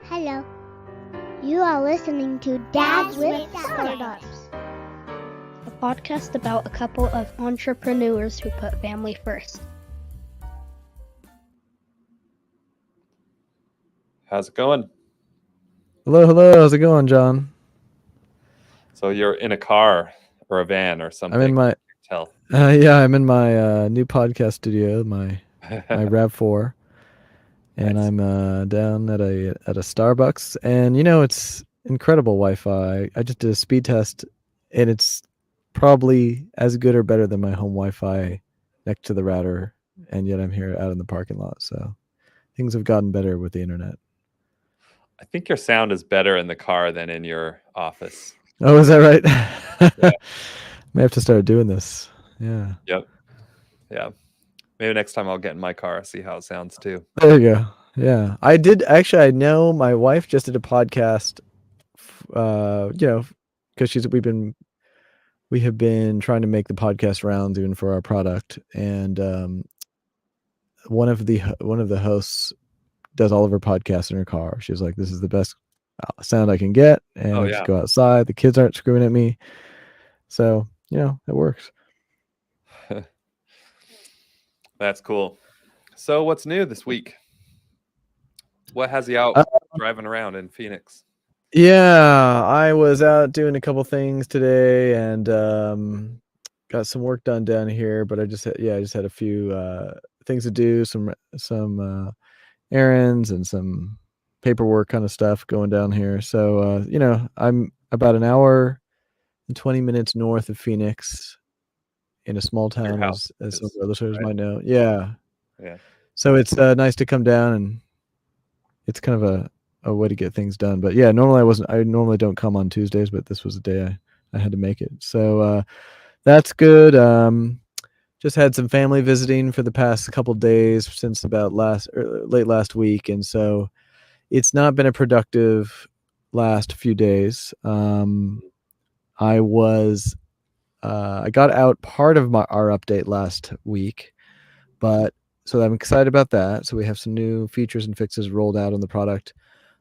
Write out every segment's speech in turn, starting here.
Hello. You are listening to Dads with Startups, a podcast about a couple of entrepreneurs who put family first. How's it going? Hello. How's it going, John? So you're in a car or a van or something. I'm in my tell. I'm in my new podcast studio, my RAV4, and Nice. I'm down at a Starbucks, and it's incredible Wi-Fi. I just did a speed test, and it's probably as good or better than my home Wi-Fi next to the router, and yet I'm here out in the parking lot. So things have gotten better with the internet. I think your sound is better in the car than in your office. Oh, is that right? Yeah. May have to start doing this. Yeah. Yep. Yeah. Maybe next time I'll get in my car, see how it sounds too. There you go. Yeah. I did actually, I know my wife just did a podcast, because we have been trying to make the podcast rounds even for our product. And one of the hosts does all of her podcasts in her car. She's like, this is the best sound I can get. And I just go outside. The kids aren't screaming at me. So, it works. That's cool. So what's new this week? What has you out driving around in Phoenix? Yeah, I was out doing a couple things today and got some work done down here, but I just had a few things to do, some errands and some paperwork kind of stuff going down here. So I'm about an hour and 20 minutes north of Phoenix in a small town, as some of the listeners might know. Yeah. So it's nice to come down, and it's kind of a way to get things done. But yeah, I normally don't come on Tuesdays, but this was the day I had to make it. So that's good. Just had some family visiting for the past couple days since about late last week, and so it's not been a productive last few days. I got out part of our update last week, so I'm excited about that. So we have some new features and fixes rolled out on the product.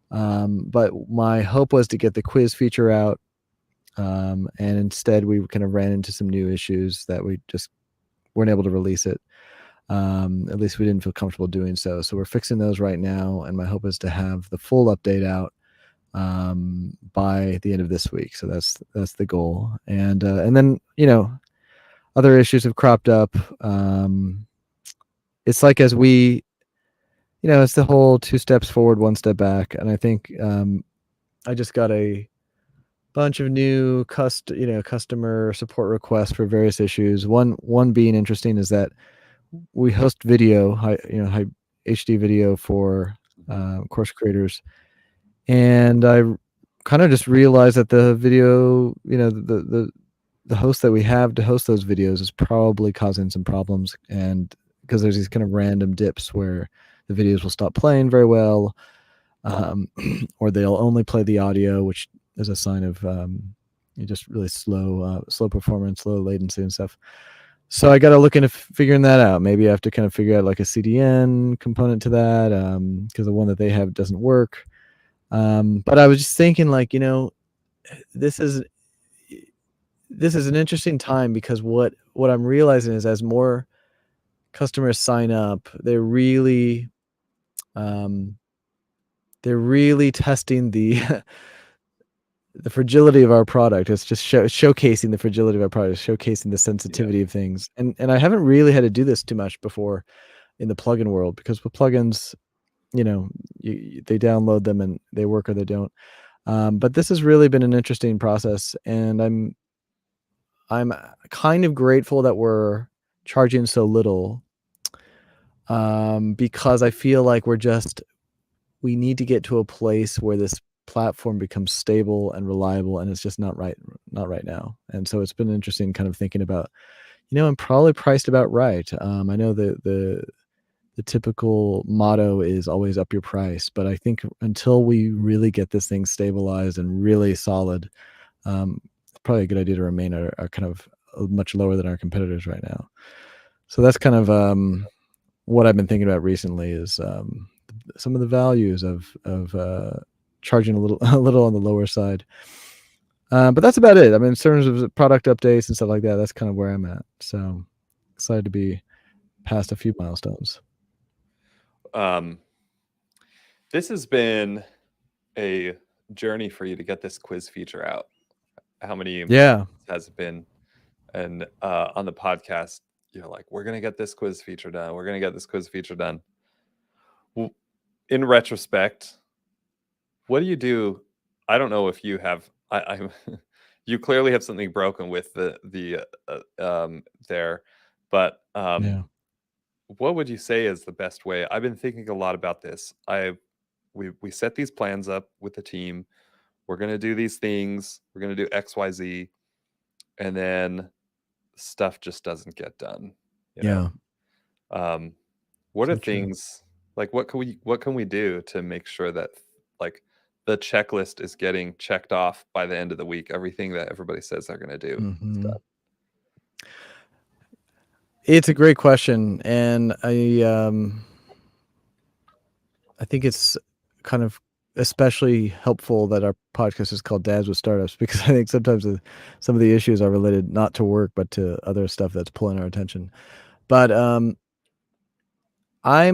But my hope was to get the quiz feature out, and instead we kind of ran into some new issues that we just weren't able to release it. At least we didn't feel comfortable doing so. So we're fixing those right now, and my hope is to have the full update out by the end of this week. So that's the goal. And then other issues have cropped up. It's like as we it's the whole 2 steps forward, 1 step back. And I think I just got a bunch of new customer support requests for various issues. One being interesting is that we host video, high HD video for course creators, and I kind of just realized that the video, the host that we have to host those videos is probably causing some problems, and because there's these kind of random dips where the videos will stop playing very well, or they'll only play the audio, which is a sign of just really slow performance, low latency and stuff. So I got to look into figuring that out. Maybe I have to kind of figure out like a CDN component to that, because the one that they have doesn't work. But I was just thinking, like, this is an interesting time, because what I'm realizing is as more customers sign up, they're really testing the the fragility of our product. It's just showcasing the fragility of our product, showcasing the sensitivity of things. And I haven't really had to do this too much before in the plugin world, because with plugins, they download them and they work or they don't. But this has really been an interesting process, and I'm kind of grateful that we're charging so little, because I feel like we need to get to a place where this platform becomes stable and reliable, and it's just not right now. And so it's been interesting kind of thinking about, I'm probably priced about right. I know the typical motto is always up your price, but I think until we really get this thing stabilized and really solid, it's probably a good idea to remain a kind of much lower than our competitors right now. So that's kind of what I've been thinking about recently, is some of the values of charging a little on the lower side. But that's about it. I mean, in terms of product updates and stuff like that, that's kind of where I'm at. So excited to be past a few milestones. This has been a journey for you to get this quiz feature out. How many has it been? And on the podcast, you're like, we're going to get this quiz feature done. We're going to get this quiz feature done. Well, in retrospect, what do you do? I don't know if you have, you clearly have something broken with the there, but what would you say is the best way? I've been thinking a lot about this. We set these plans up with the team. We're going to do these things. We're going to do X, Y, Z. And then stuff just doesn't get done. You know? What are things like, what can we do to make sure that like the checklist is getting checked off by the end of the week? Everything that everybody says they're going to do. Mm-hmm. It's a great question. And I think it's kind of especially helpful that our podcast is called Dads with Startups, because I think sometimes some of the issues are related not to work, but to other stuff that's pulling our attention. But I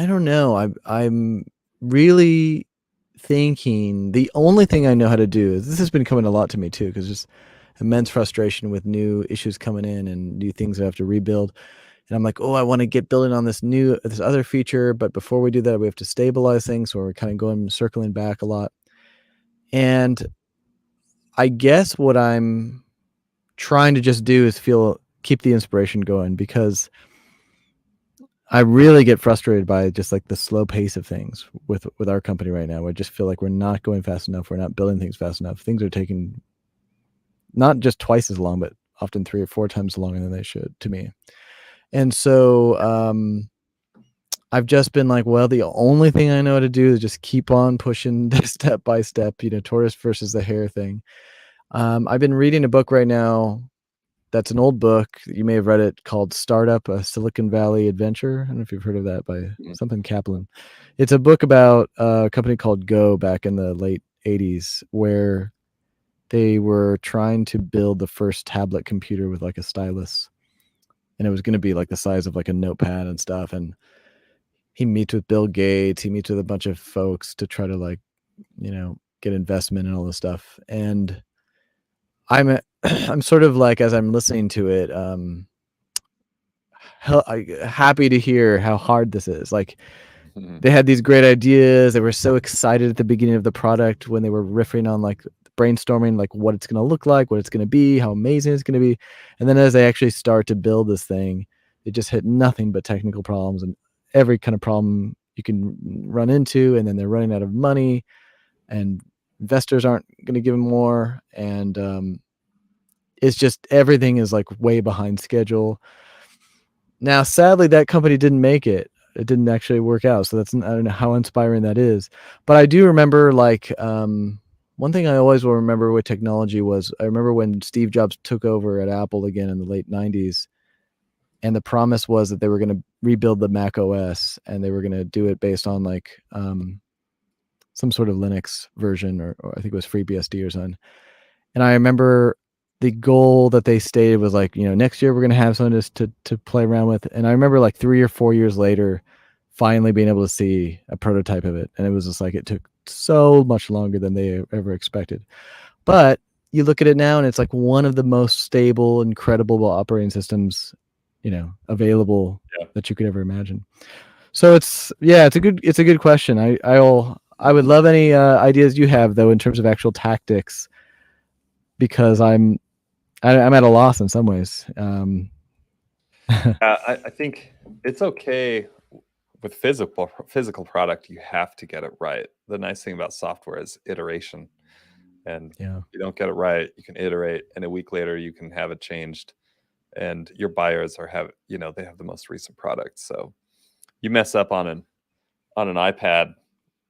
don't know. I'm really thinking the only thing I know how to do is, this has been coming a lot to me too, because just immense frustration with new issues coming in and new things I have to rebuild. And I'm like, oh, I want to get building on this other feature. But before we do that, we have to stabilize things. So we're kind of circling back a lot. And I guess what I'm trying to just do is keep the inspiration going, because I really get frustrated by just like the slow pace of things with our company right now. I just feel like we're not going fast enough. We're not building things fast enough. Things are taking not just twice as long, but often 3 or 4 times longer than they should to me. And so I've just been like, well, the only thing I know how to do is just keep on pushing step by step, tortoise versus the hare thing. I've been reading a book right now. That's an old book. You may have read it, called Startup, a Silicon Valley Adventure. I don't know if you've heard of that, by something Kaplan. It's a book about a company called Go back in the late 80s, where they were trying to build the first tablet computer with like a stylus. And it was going to be like the size of like a notepad and stuff. And he meets with Bill Gates. He meets with a bunch of folks to try to like, get investment and all this stuff. And I'm sort of like, as I'm listening to it, happy to hear how hard this is. Like, they had these great ideas. They were so excited at the beginning of the product when they were riffing on like brainstorming, like what it's going to look like, what it's going to be, how amazing it's going to be. And then as they actually start to build this thing, they just hit nothing but technical problems and every kind of problem you can run into. And then they're running out of money, and investors aren't going to give them more. And it's just, everything is like way behind schedule. Now, sadly, that company didn't make it. It didn't actually work out. So I don't know how inspiring that is. But I do remember, like, one thing I always will remember with technology was, I remember when Steve Jobs took over at Apple again in the late 90s, and the promise was that they were going to rebuild the Mac OS, and they were going to do it based on like some sort of Linux version, or I think it was FreeBSD or something. And I remember the goal that they stated was like, next year we're going to have something to play around with. And I remember like 3 or 4 years later, finally being able to see a prototype of it. And it was just like, it took so much longer than they ever expected. But you look at it now, and it's like one of the most stable, incredible operating systems, available that you could ever imagine. So it's a good question. I would love any ideas you have, though, in terms of actual tactics, because I'm at a loss in some ways. I think it's okay with physical product. You have to get it right. The nice thing about software is iteration, and if you don't get it right, you can iterate, and a week later you can have it changed, and your buyers they have the most recent product. So you mess up on an iPad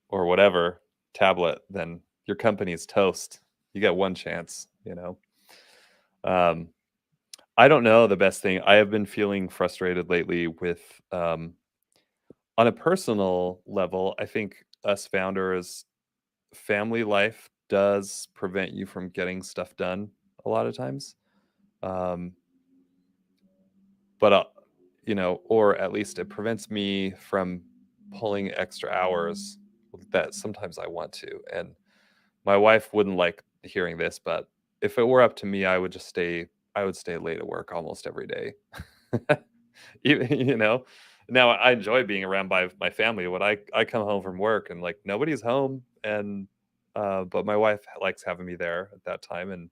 or whatever tablet, then your company is toast. You get one chance. I don't know the best thing. I have been feeling frustrated lately with on a personal level, I think us founders, family life does prevent you from getting stuff done a lot of times. Um, but or at least it prevents me from pulling extra hours that sometimes I want to. And my wife wouldn't like hearing this, but if it were up to me, I would stay late at work almost every day. Even. Now I enjoy being around by my family. When I come home from work and like nobody's home, and but my wife likes having me there at that time and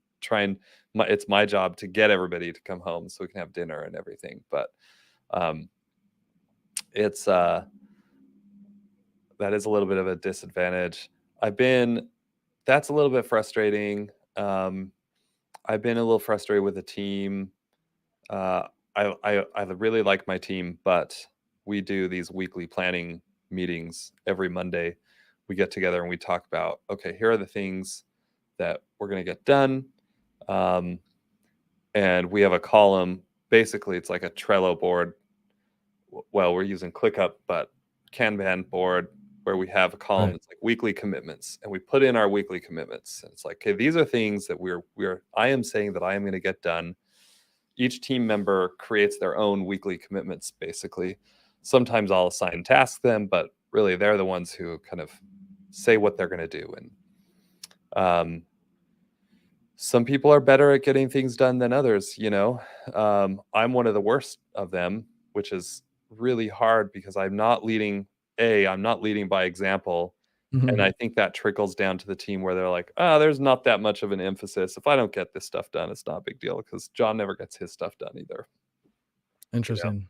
it's my job to get everybody to come home so we can have dinner and everything. But it's that is a little bit of a disadvantage. That's a little bit frustrating. I've been a little frustrated with the team. I really like my team, but we do these weekly planning meetings every Monday. We get together and we talk about, okay, here are the things that we're going to get done. And we have a column. Basically, it's like a Trello board. Well, we're using ClickUp, but Kanban board where we have a column that's like weekly commitments, and we put in our weekly commitments. And it's like, okay, these are things that I am saying that I am going to get done. Each team member creates their own weekly commitments, basically. Sometimes I'll assign tasks them, but really they're the ones who kind of say what they're going to do. And some people are better at getting things done than others. I'm one of the worst of them, which is really hard because I'm not leading by example. Mm-hmm. And I think that trickles down to the team where they're like, there's not that much of an emphasis. If I don't get this stuff done, it's not a big deal because John never gets his stuff done either. Interesting.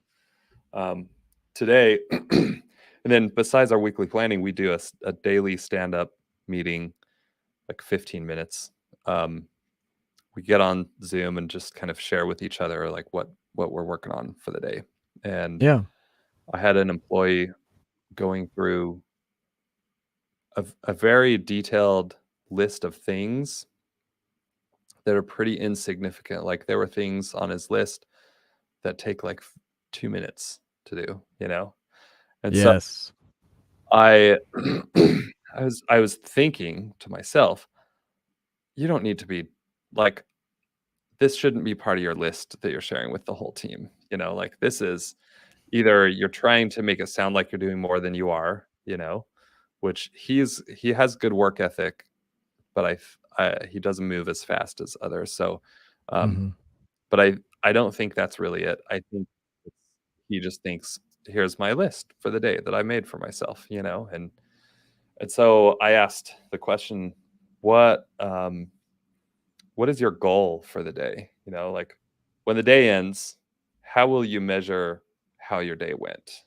Today, and then besides our weekly planning, we do a daily stand-up meeting, like 15 minutes. We get on Zoom and just kind of share with each other like what we're working on for the day. And I had an employee going through a very detailed list of things that are pretty insignificant. Like there were things on his list that take like 2 minutes to do, And so I was thinking to myself, you don't need to be like, this shouldn't be part of your list that you're sharing with the whole team. Like this is either you're trying to make it sound like you're doing more than you are, which he has good work ethic, but he doesn't move as fast as others. So, but I don't think that's really it. I think he just thinks, here's my list for the day that I made for myself, and so I asked the question, what is your goal for the day? Like when the day ends, how will you measure how your day went?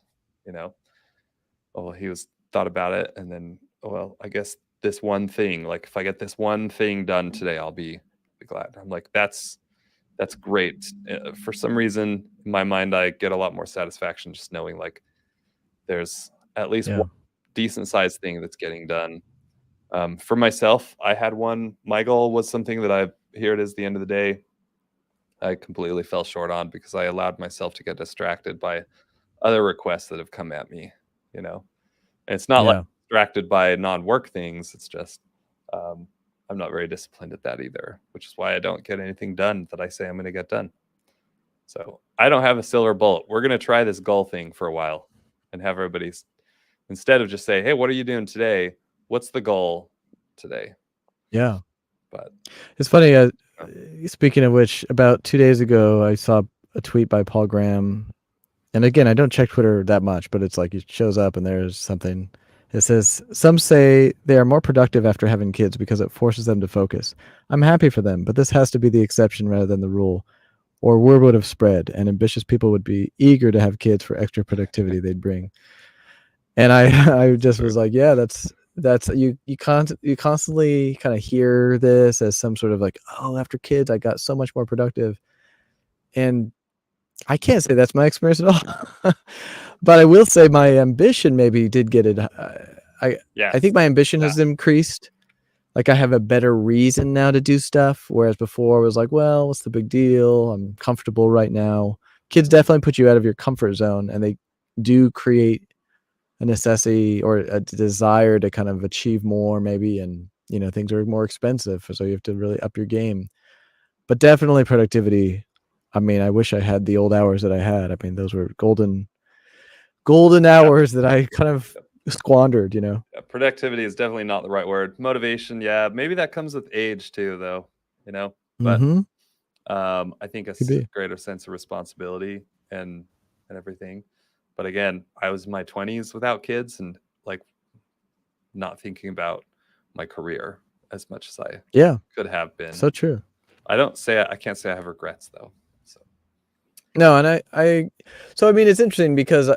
Well, he thought about it, and then, well, I guess this one thing, like if I get this one thing done today, I'll be glad. I'm like, that's great. For some reason in my mind, I get a lot more satisfaction just knowing like there's at least one decent sized thing that's getting done. For myself, I had one. My goal was something that here it is the end of the day, I completely fell short on because I allowed myself to get distracted by other requests that have come at me, and it's not like distracted by non-work things. It's just I'm not very disciplined at that either, which is why I don't get anything done that I say I'm going to get done. So I don't have a silver bullet. We're going to try this goal thing for a while and have everybody's, instead of just say, hey, what are you doing today? What's the goal today? Yeah. But it's funny. Speaking of which, about 2 days ago, I saw a tweet by Paul Graham. And again, I don't check Twitter that much, but it's like it shows up and there's something. It says, some say they are more productive after having kids because it forces them to focus. I'm happy for them, but this has to be the exception rather than the rule. Or word would have spread, and ambitious people would be eager to have kids for extra productivity they'd bring. And I just was like, yeah, that's you constantly kind of hear this as some sort of like, oh, after kids, I got so much more productive. And I can't say that's my experience at all. But I will say my ambition maybe did get it. I think my ambition has increased. Like I have a better reason now to do stuff. Whereas before I was like, well, what's the big deal? I'm comfortable right now. Kids definitely put you out of your comfort zone, and they do create necessity or a desire to kind of achieve more maybe, and things are more expensive, so you have to really up your game. But definitely productivity. I mean, I wish I had the old hours that I had. I mean, those were golden hours that I kind of squandered. Yeah, productivity is definitely not the right word. Motivation, yeah, maybe that comes with age too, though. But I think a greater sense of responsibility and everything. But again, I was in my 20s without kids and like not thinking about my career as much as I could have been. So true. I can't say I have regrets though. So no, and I mean, it's interesting because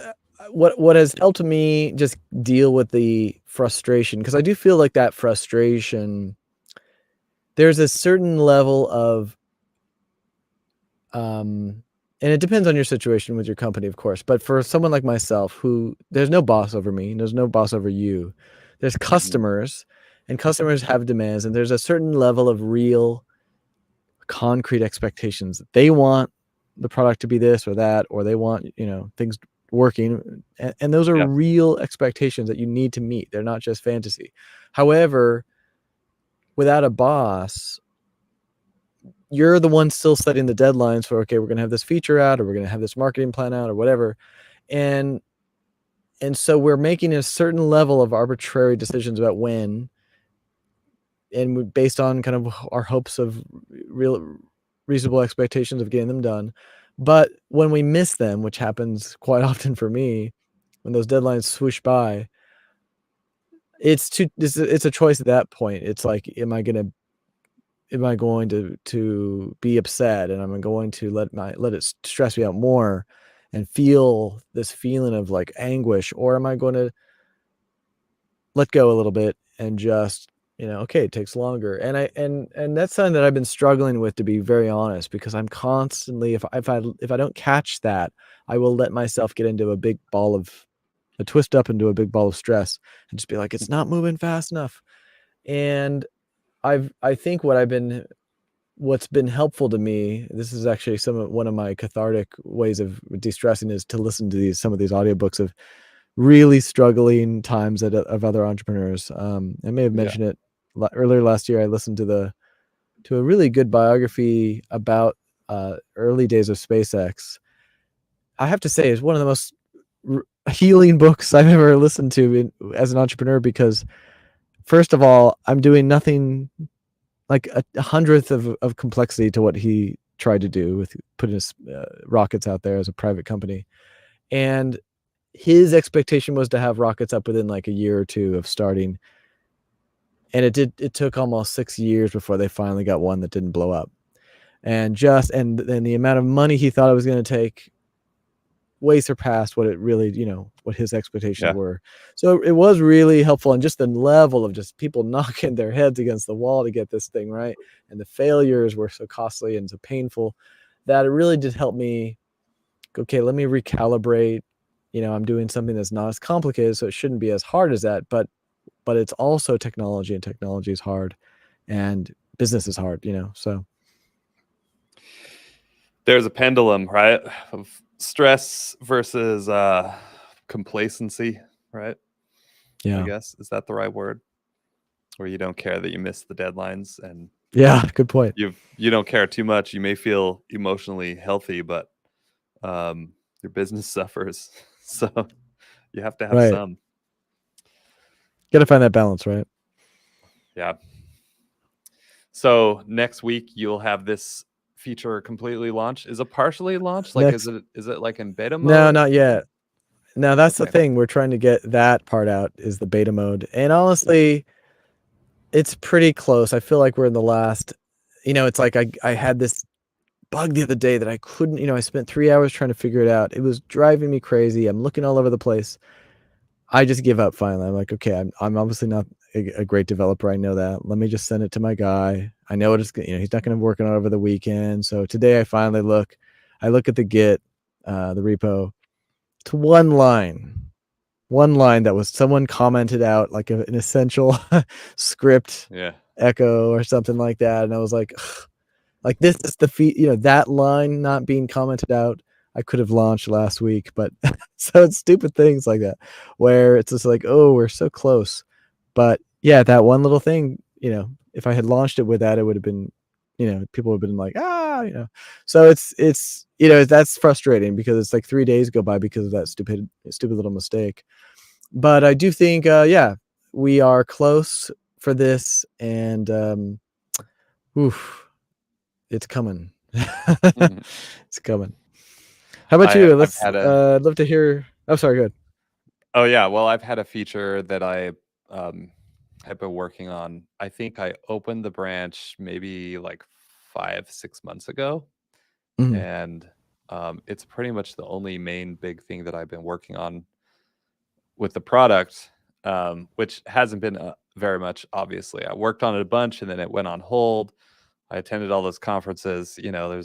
what has helped me just deal with the frustration, because I do feel like that frustration, there's a certain level of and it depends on your situation with your company, of course, but for someone like myself, who there's no boss over me, there's no boss over you, there's customers, and customers have demands, and there's a certain level of real concrete expectations. They want the product to be this or that, or they want things working, and those are real expectations that you need to meet. They're not just fantasy. However, without a boss, you're the one still setting the deadlines for, okay, we're going to have this feature out, or we're going to have this marketing plan out, or whatever. And so we're making a certain level of arbitrary decisions about when, and based on kind of our hopes of reasonable expectations of getting them done. But when we miss them, which happens quite often for me, when those deadlines swoosh by, it's a choice at that point. It's like, am I going to be upset, and I'm going to let it stress me out more and feel this feeling of like anguish, or am I going to let go a little bit and just, okay, it takes longer. And that's something that I've been struggling with, to be very honest, because I'm constantly, if I don't catch that, I will let myself get into twist up into a big ball of stress and just be like, it's not moving fast enough. And I think what's been helpful to me, this is actually one of my cathartic ways of de-stressing, is to listen to some of these audiobooks of really struggling times of other entrepreneurs. I may have mentioned it earlier last year. I listened to a really good biography about early days of SpaceX. I have to say, it's one of the most healing books I've ever listened to as an entrepreneur, because first of all, I'm doing nothing like a 100th of complexity to what he tried to do with putting his rockets out there as a private company. And his expectation was to have rockets up within like a year or two of starting. And it took almost 6 years before they finally got one that didn't blow up. And then the amount of money he thought it was going to take way surpassed what it really, what his expectations were. So it was really helpful, and just the level of just people knocking their heads against the wall to get this thing right, and the failures were so costly and so painful, that it really did help me. Okay, let me recalibrate. I'm doing something that's not as complicated, so it shouldn't be as hard as that. But it's also technology, and technology is hard, and business is hard. So there's a pendulum, right, of stress versus complacency, right? Yeah, I guess, is that the right word? Where you don't care that you missed the deadlines, and good point. You don't care too much. You may feel emotionally healthy, but your business suffers. So you have to have some. Got to find that balance, right? Yeah. So next week you'll have this feature completely launched. Is it partially launched? Like, is it like in beta mode? No, not yet. No, that's the thing. We're trying to get that part out, is the beta mode. And honestly, it's pretty close. I feel like we're in the last, it's like I had this bug the other day that I couldn't, I spent 3 hours trying to figure it out. It was driving me crazy. I'm looking all over the place. I just give up finally. I'm like, okay, I'm obviously not a great developer. I know that. Let me just send it to my guy. I know he's not going to work on it over the weekend. So today I finally look at the Git, the repo. It's one line that was someone commented out like an essential script echo or something like that. And I was like, ugh. Like, this is the that line not being commented out. I could have launched last week, but so it's stupid things like that where it's just like, oh, we're so close. But yeah, that one little thing, if I had launched it with that, it would have been, people would have been like, so it's that's frustrating because it's like 3 days go by because of that stupid little mistake. But I do think, we are close for this, and it's coming. It's coming. How about you? I'd love to hear. Oh, sorry, go ahead. Oh yeah, well, I've had a feature that I have been working on. I think I opened the branch maybe like 5-6 months ago, and it's pretty much the only main big thing that I've been working on with the product, which hasn't been very much. Obviously, I worked on it a bunch, and then it went on hold. I attended all those conferences. There are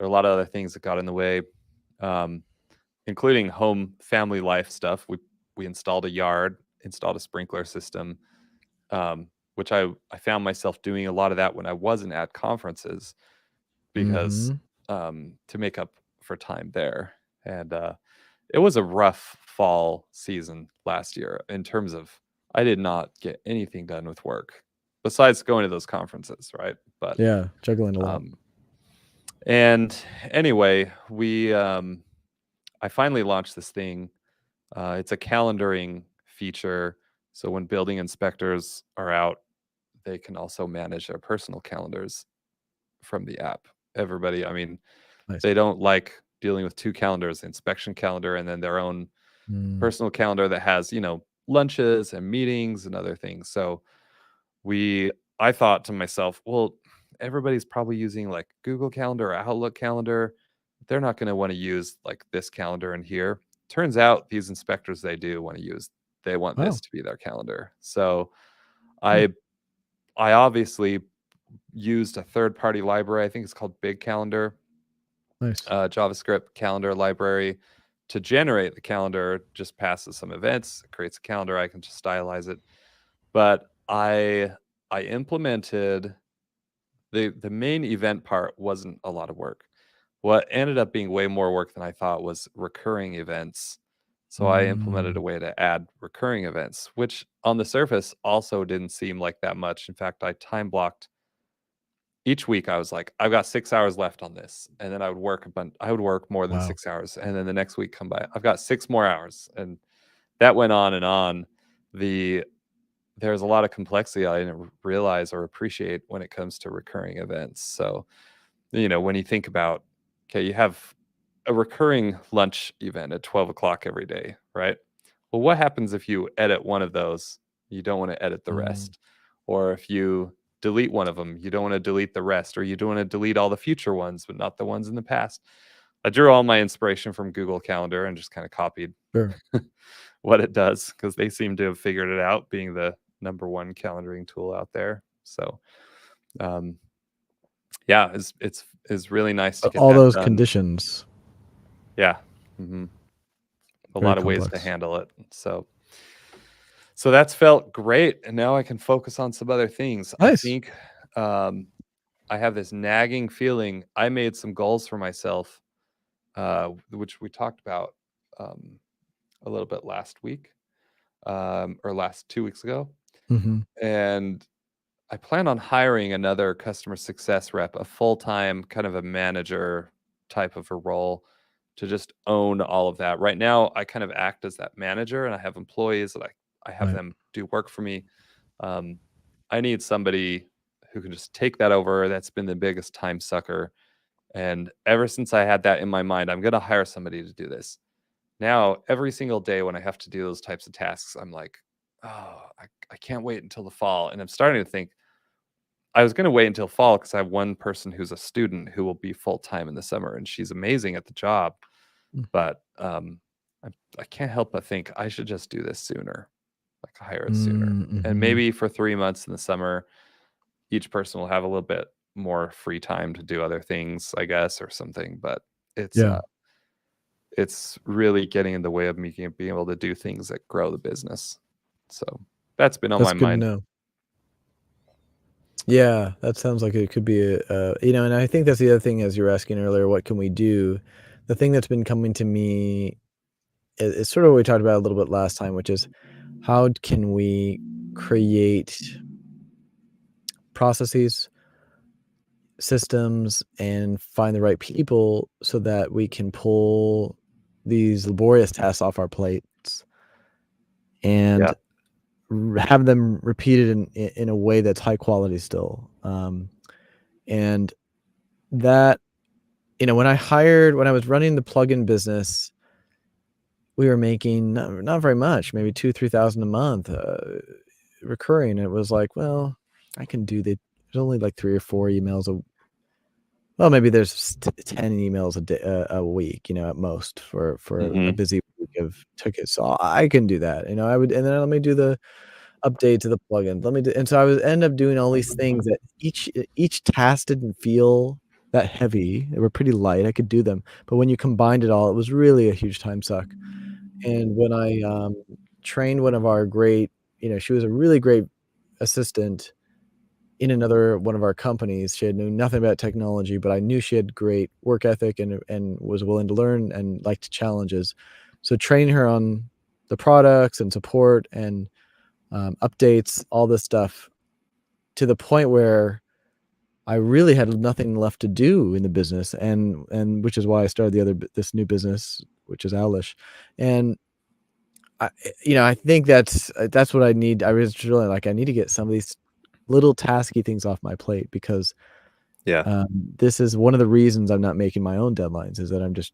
a lot of other things that got in the way, including home family life stuff. We installed a yard, installed a sprinkler system, which I found myself doing a lot of that when I wasn't at conferences because to make up for time there. And it was a rough fall season last year in terms of I did not get anything done with work besides going to those conferences, right? But yeah, juggling a lot. And anyway, I finally launched this thing. It's a calendaring feature. So when building inspectors are out, they can also manage their personal calendars from the app. Everybody, nice. They don't like dealing with two calendars, the inspection calendar and then their own personal calendar that has, lunches and meetings and other things. So I thought to myself, well, everybody's probably using like Google Calendar or Outlook Calendar. They're not going to want to use like this calendar in here. Turns out these inspectors, they do want to use, they want this to be their calendar. So I obviously used a third-party library. I think it's called Big Calendar. Nice. JavaScript calendar library to generate the calendar. Just passes some events, creates a calendar. I can just stylize it. But I implemented the main event part wasn't a lot of work. What ended up being way more work than I thought was recurring events. So I implemented a way to add recurring events, which on the surface also didn't seem like that much. In fact, I time blocked each week. I was like, I've got 6 hours left on this. And then I would work more than 6 hours. And then the next week come by, I've got 6 more hours. And that went on and on. There's a lot of complexity I didn't realize or appreciate when it comes to recurring events. So, when you think about, okay, you have a recurring lunch event at 12 o'clock every day, right? Well, what happens if you edit one of those? You don't want to edit the rest. Or if you delete one of them, you don't want to delete the rest, or you don't want to delete all the future ones, but not the ones in the past. I drew all my inspiration from Google Calendar and just kind of copied what it does because they seem to have figured it out, being the number one calendaring tool out there. So, yeah, it's really nice to get all those done. Conditions. Yeah, a lot of ways to handle it. So that's felt great, and now I can focus on some other things. Nice. I think I have this nagging feeling. I made some goals for myself, which we talked about a little bit last week, or last 2 weeks ago. And I plan on hiring another customer success rep, a full-time kind of a manager type of a role, to just own all of that. Right now, I kind of act as that manager, and I have employees that I have them do work for me. I need somebody who can just take that over. That's been the biggest time sucker. And ever since I had that in my mind, I'm going to hire somebody to do this. Now, every single day when I have to do those types of tasks, I'm like, oh, I can't wait until the fall. And I'm starting to think, I was going to wait until fall because I have one person who's a student who will be full-time in the summer, and she's amazing at the job. But I can't help but think I should just do this sooner, like hire it sooner. And maybe for 3 months in the summer, each person will have a little bit more free time to do other things, I guess, or something. But it's really getting in the way of me being able to do things that grow the business. So that's been on my mind. To know. Yeah, that sounds like it could be and I think that's the other thing, as you were asking earlier, what can we do? the thing that's been coming to me is sort of what we talked about a little bit last time, which is how can we create processes, systems, and find the right people so that we can pull these laborious tasks off our plates and have them repeated in a way that's high quality still. And that, when I was running the plugin business, we were making not very much, maybe $2,000-3,000 a month recurring. It was like, well, I can do there's only like 3 or 4 emails well, maybe there's 10 emails a day, a week, at most for a busy week of tickets. So I can do that. And then let me do the update to the plugin. And so I would end up doing all these things that each task didn't feel that heavy. They were pretty light. I could do them. But when you combined it all, it was really a huge time suck. And when I trained one of our great, she was a really great assistant in another one of our companies. She had known nothing about technology, but I knew she had great work ethic and was willing to learn and liked challenges. So training her on the products and support and updates, all this stuff, to the point where I really had nothing left to do in the business, and which is why I started this new business, which is Owlish. And I think that's what I need. I was really like, I need to get some of these little tasky things off my plate, because this is one of the reasons I'm not making my own deadlines, is that I'm just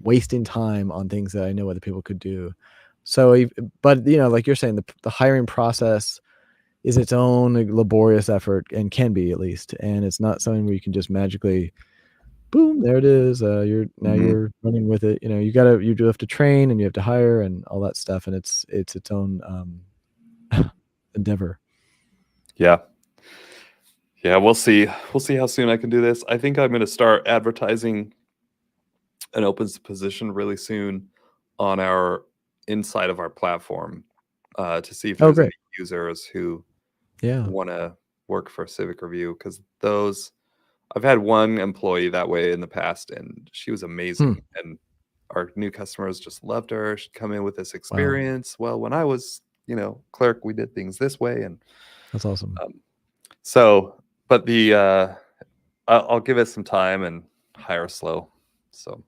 wasting time on things that I know other people could do. So, but like you're saying, the hiring process is its own laborious effort, and can be, at least, and it's not something where you can just magically, boom, there it is. You're running with it. You do have to train, and you have to hire, and all that stuff, and it's its own endeavor. Yeah. We'll see how soon I can do this. I think I'm going to start advertising an open position really soon on our inside of our platform to see if there's any users who want to work for Civic Review, because I've had one employee that way in the past, and she was amazing. And our new customers just loved her. She'd come in with this experience. Wow. Well, when I was, clerk, we did things this way, and that's awesome. But I'll give it some time and hire slow. So,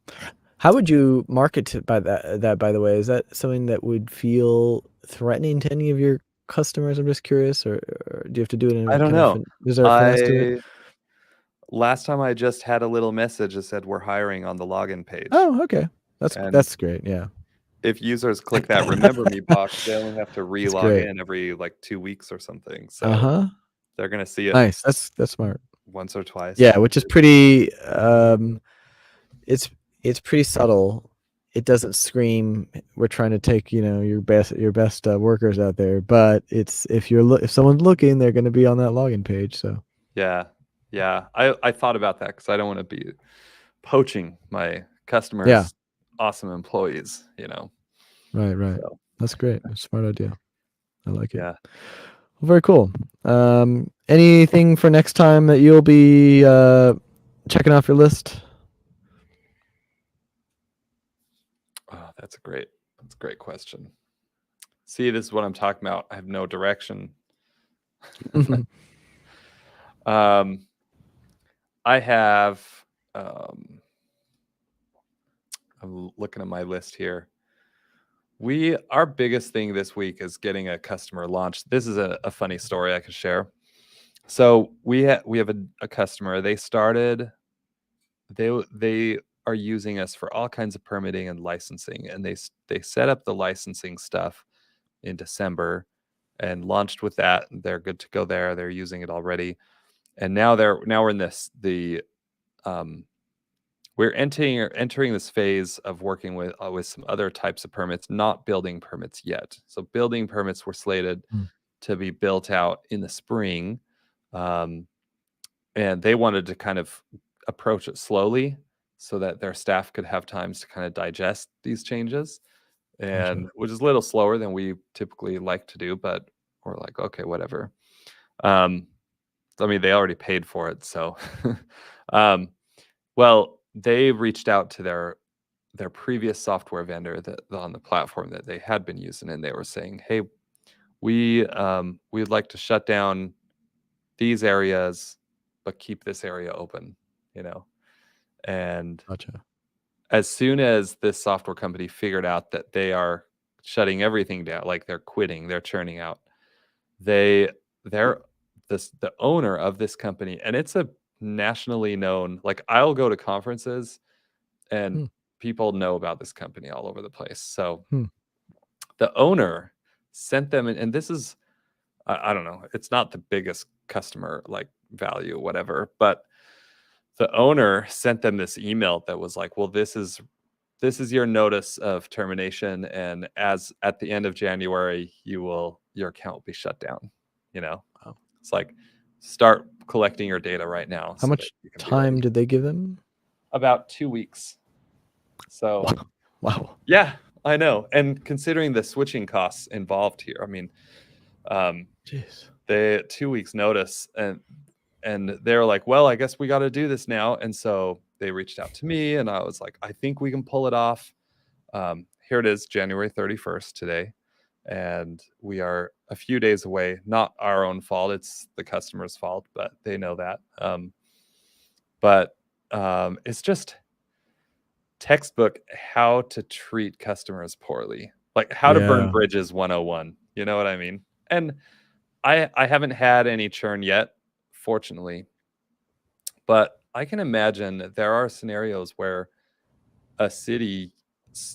how would you market by that? By the way, is that something that would feel threatening to any of your customers? I'm just curious, or do you have to do it in? I don't know. Is there a finesse to it? Last time I just had a little message that said we're hiring on the login page. Oh, okay, that's great. Yeah. If users click that remember me box, they only have to re-log in every like 2 weeks or something. So they're gonna see it. Nice. That's smart. Once or twice. Yeah, which is pretty. It's pretty subtle. It doesn't scream, we're trying to take your best workers out there. But it's if someone's looking, they're going to be on that login page. So yeah. I thought about that, because I don't want to be poaching my customers' awesome employees. Right. So, that's great. That's a smart idea. I like it. Yeah. Well, very cool. Anything for next time that you'll be checking off your list? Oh, that's a great question. See, this is what I'm talking about. I have no direction. I have. I'm looking at my list here. Our biggest thing this week is getting a customer launched. This is a funny story I could share. So we have a customer. They are using us for all kinds of permitting and licensing, and they set up the licensing stuff in December and launched with that. They're good to go there. They're using it already, and now we're in we're entering this phase of working with some other types of permits, not building permits yet. So building permits were slated to be built out in the spring, and they wanted to kind of approach it slowly so that their staff could have times to kind of digest these changes, and which is a little slower than we typically like to do, but we're like, okay, whatever. I mean, they already paid for it, so well, they reached out to their their previous software vendor that on the platform that they had been using, and they were saying, "Hey, we'd like to shut down these areas, but keep this area open," you know. And Gotcha. as soon as this software company figured out that they are shutting everything down, like they're quitting, they're churning out, they're the owner of this company, and it's a nationally known, like I'll go to conferences and people know about this company all over the place. So the owner sent them, and this is, I don't know, it's not the biggest customer like value, whatever, but the owner sent them this email that was like, well, this is your notice of termination, and as at the end of January, your account will be shut down. You know, it's like, start collecting your data right now. How much time did they give them? About 2 weeks. So, wow. Yeah, I know. And considering the switching costs involved here, I mean, they 2 weeks notice, and they're like, well, I guess we got to do this now. And so they reached out to me, and I was like, I think we can pull it off. Here it is, January 31st today. And we are a few days away. Not our own fault. It's the customer's fault, but they know that. It's just textbook how to treat customers poorly, like how to burn bridges 101. You know what I mean? And I haven't had any churn yet, fortunately, but I can imagine there are scenarios where a city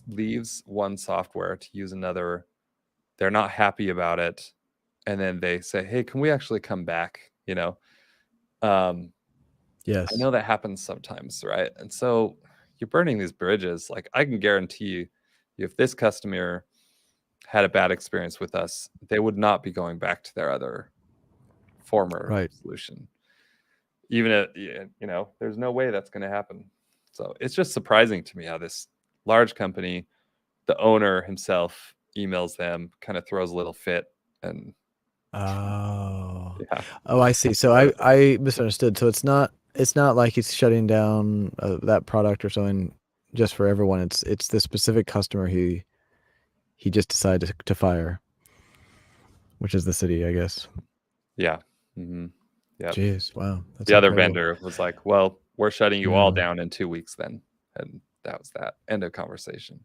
leaves one software to use another. They're not happy about it, and then they say, hey, can we actually come back? You know? Yes. I know that happens sometimes, right? And so you're burning these bridges. Like, I can guarantee you, if this customer had a bad experience with us, they would not be going back to their other former solution. Even if, you know, there's no way that's going to happen. So it's just surprising to me how this large company, the owner himself, emails them, kind of throws a little fit, and I see. So I misunderstood. So it's not like he's shutting down that product or something just for everyone. It's the specific customer he just decided to fire, which is the city, I guess. Yeah. Mm-hmm. Yeah. Jeez, wow. That's the other vendor was like, well, we're shutting you all down in 2 weeks then. And that was that. End of conversation.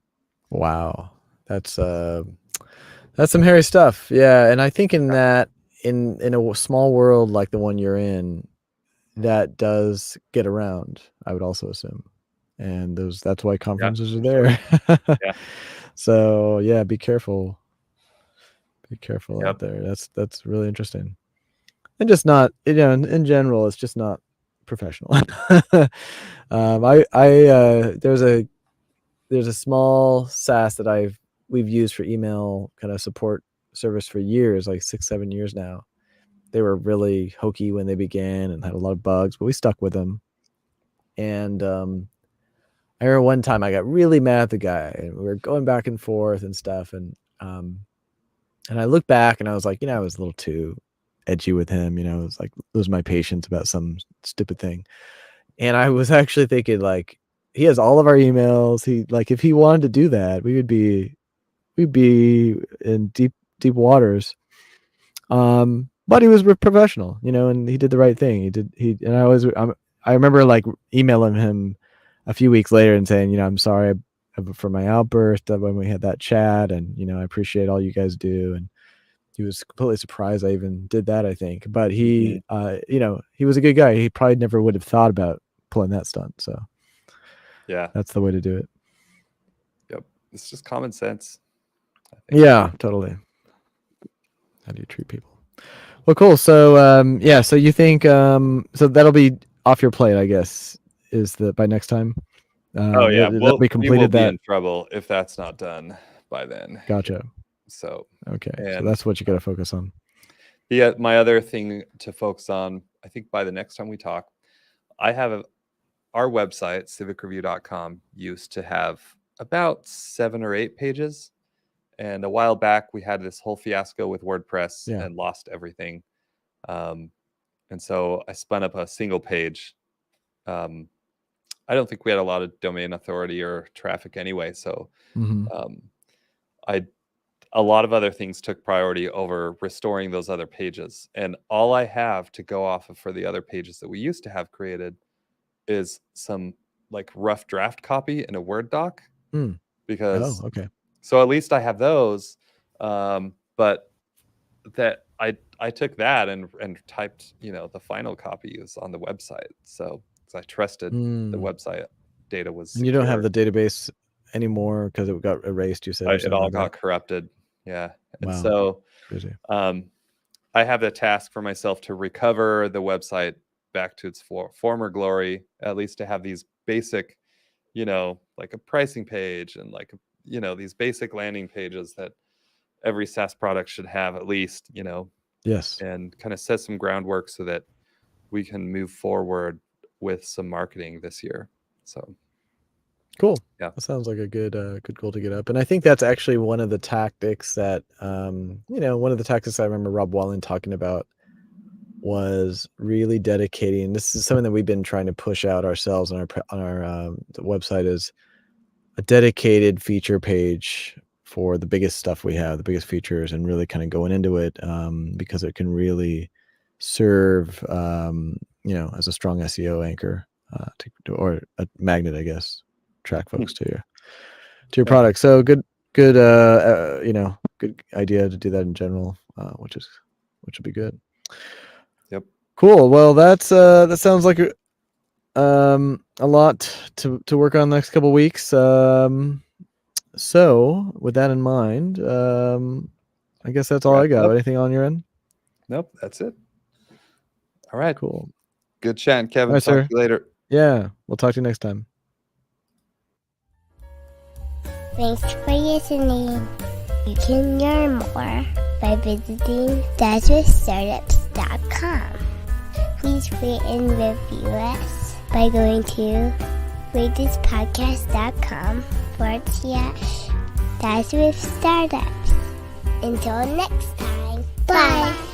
Wow. That's some hairy stuff. Yeah. And I think in that, in a small world like the one you're in, that does get around, I would also assume. And that's why conferences are there. So yeah, be careful. Be careful out there. That's really interesting. And just not, you know, in general, it's just not professional. There's a small SaaS that we've used for email kind of support service for years, like 6-7 years now. They were really hokey when they began and had a lot of bugs, but we stuck with them. And I remember one time I got really mad at the guy, and we were going back and forth and stuff. And I look back and I was like, you know, I was a little too edgy with him. You know, it was like, lose my patience about some stupid thing. And I was actually thinking, like, he has all of our emails. If he wanted to do that, we'd be in deep waters. But he was professional, you know, and he did the right thing. I remember like emailing him a few weeks later and saying, you know, I'm sorry for my outburst when we had that chat, and, you know, I appreciate all you guys do. And he was completely surprised I even did that, I think. But he, you know, he was a good guy. He probably never would have thought about pulling that stunt. So yeah, that's the way to do it. Yep. It's just common sense. Yeah, totally. How do you treat people? Well, cool. So, so you think, so that'll be off your plate, I guess, by next time? We'll be completed. Be in trouble if that's not done by then. Gotcha. So, okay. So that's what you got to focus on. Yeah. My other thing to focus on, I think by the next time we talk, I have our website, civicreview.com, used to have about 7 or 8 pages. And a while back, we had this whole fiasco with WordPress and lost everything. And so I spun up a single page I don't think we had a lot of domain authority or traffic anyway. So a lot of other things took priority over restoring those other pages. And all I have to go off of for the other pages that we used to have created is some like rough draft copy in a Word doc. Because so at least I have those. But that I took that and typed, the final copy is on the website. So I trusted the website data was secure. And you don't have the database anymore because it got erased, you said? It all got corrupted. Yeah. And wow. so crazy. I have a task for myself to recover the website back to its former glory, at least to have these basic, like a pricing page and like, these basic landing pages that every SaaS product should have at least, Yes. And kind of set some groundwork so that we can move forward with some marketing this year. So cool. Yeah, that sounds like a good goal to get up. And I think that's actually one of the tactics that one of the tactics I remember Rob Wallen talking about was really dedicating. This is something that we've been trying to push out ourselves on our website, is a dedicated feature page for the biggest stuff we have, the biggest features, and really kind of going into it because it can really serve as a strong SEO anchor or a magnet, I guess, track folks to your product. So good idea to do that in general, which would be good. Yep. Cool. Well, that sounds like a lot to work on the next couple of weeks. So with that in mind, I guess that's all I got. Anything on your end? Nope, that's it. All right. Cool. Good chatting, Kevin. Right, talk to you later. Yeah, we'll talk to you next time. Thanks for listening. You can learn more by visiting dadswithstartups.com. Please rate and review us by going to ratethispodcast.com/Dads with Startups. Until next time, bye.